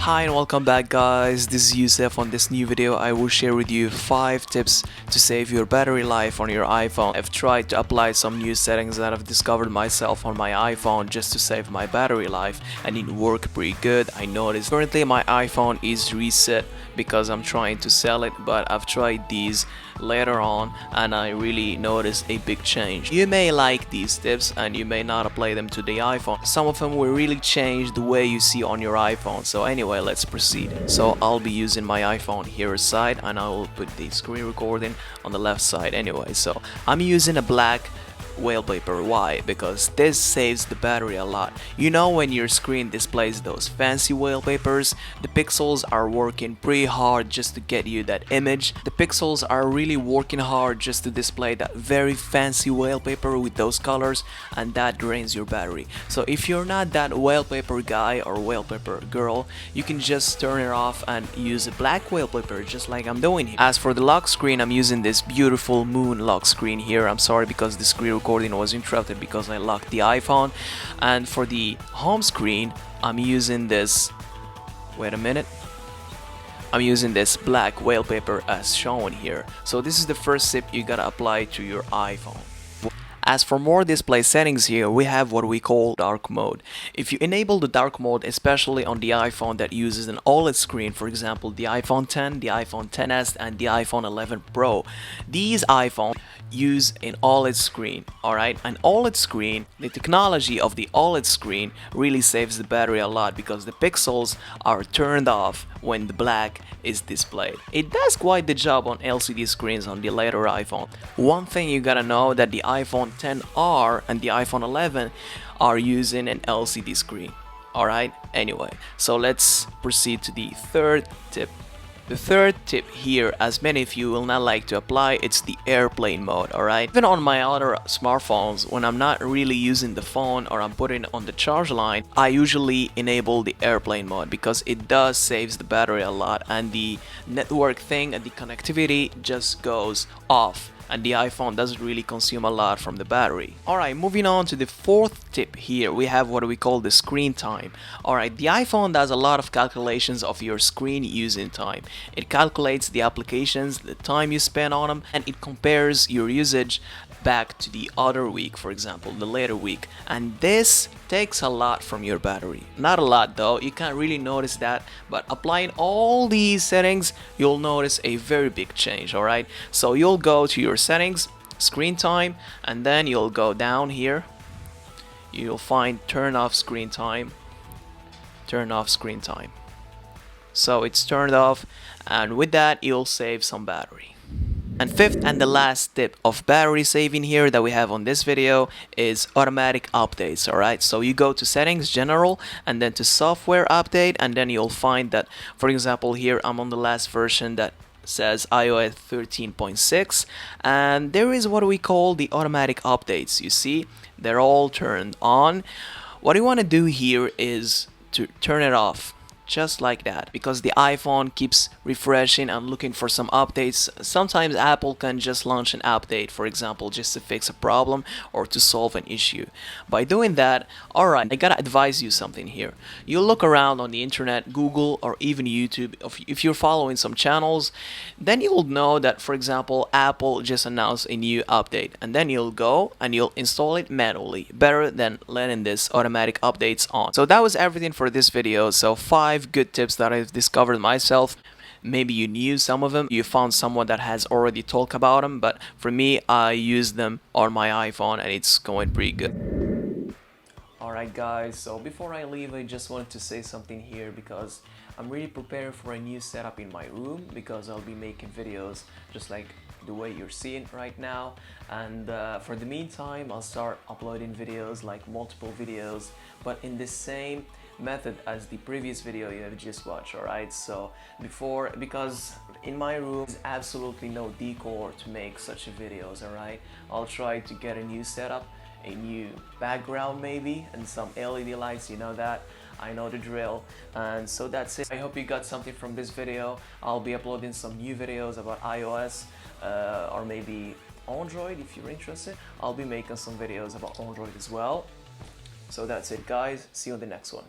Hi and welcome back guys, this is Yusuf. On this new video I will share with you 5 tips to save your battery life on your iPhone. I've tried to apply some new settings that I've discovered myself on my iPhone just to save my battery life, and it worked pretty good. I noticed currently my iPhone is reset because I'm trying to sell it, but I've tried these later on and I really noticed a big change. You may like these tips and you may not apply them to the iPhone. Some of them will really change the way you see on your iPhone. So anyway, let's proceed. So I'll be using my iPhone here aside and I will put the screen recording on the left side anyway. So I'm using a black wallpaper. Why? Because this saves the battery a lot. You know, when your screen displays those fancy wallpapers, the pixels are working pretty hard just to get you that image. The pixels are really working hard just to display that very fancy wallpaper with those colors, and that drains your battery. So if you're not that wallpaper guy or wallpaper girl, you can just turn it off and use a black wallpaper just like I'm doing here. As for the lock screen, I'm using this beautiful moon lock screen here. I'm sorry because the screen recording was interrupted because I locked the iPhone. And for the home screen, I'm using this, wait a minute, I'm using this black wallpaper as shown here. So this is the first tip you gotta apply to your iPhone. As for more display settings here, we have what we call dark mode. If you enable the dark mode, especially on the iPhone that uses an OLED screen, for example the iPhone 10, the iPhone 10s and the iPhone 11 Pro, these iPhones use an OLED screen. Alright, an OLED screen, the technology of the OLED screen really saves the battery a lot because the pixels are turned off when the black is displayed. It does quite the job on LCD screens on the later iPhone. One thing you gotta know that the iPhone 10R and the iPhone 11 are using an LCD screen. Alright, anyway, so let's proceed to the third tip. The third tip here, as many of you will not like to apply, it's the airplane mode, alright? Even on my other smartphones, when I'm not really using the phone or I'm putting it on the charge line, I usually enable the airplane mode because it does saves the battery a lot and the network thing and the connectivity just goes off, and the iPhone doesn't really consume a lot from the battery. Alright, moving on to the fourth tip here, we have what we call the screen time. Alright, the iPhone does a lot of calculations of your screen using time. It calculates the applications, the time you spend on them, and it compares your usage back to the other week, for example, the later week. And this takes a lot from your battery. Not a lot though, you can't really notice that, but applying all these settings, you'll notice a very big change, alright? So you'll go to your settings, screen time, and then you'll go down here. You'll find turn off screen time. Turn off screen time. So it's turned off, and with that you'll save some battery. And fifth and the last tip of battery saving here that we have on this video is automatic updates. Alright, so you go to settings, general, and then to software update, and then you'll find that, for example, here I'm on the last version that says iOS 13.6, and there is what we call the automatic updates. You see, they're all turned on. What you want to do here is to turn it off, just like that, because the iPhone keeps refreshing and looking for some updates. Sometimes Apple can just launch an update, for example, just to fix a problem or to solve an issue. By doing that, alright, I gotta advise you something here. You look around on the internet, Google or even YouTube, if you're following some channels, then you'll know that, for example, Apple just announced a new update, and then you'll go and you'll install it manually. Better than letting this automatic updates on. So that was everything for this video. So 5 good tips that I've discovered myself. Maybe you knew some of them, you found someone that has already talked about them, but for me, I use them on my iPhone and it's going pretty good. Alright guys, so before I leave, I just wanted to say something here because I'm really preparing for a new setup in my room because I'll be making videos just like the way you're seeing right now, and for the meantime I'll start uploading videos, like multiple videos, but in the same method as the previous video you have just watched. Alright, so because in my room there's absolutely no decor to make such videos. Alright, I'll try to get a new setup, a new background maybe, and some LED lights, you know that, I know the drill. And so that's it. I hope you got something from this video. I'll be uploading some new videos about iOS or maybe Android if you're interested. I'll be making some videos about Android as well. So that's it guys, see you on the next one.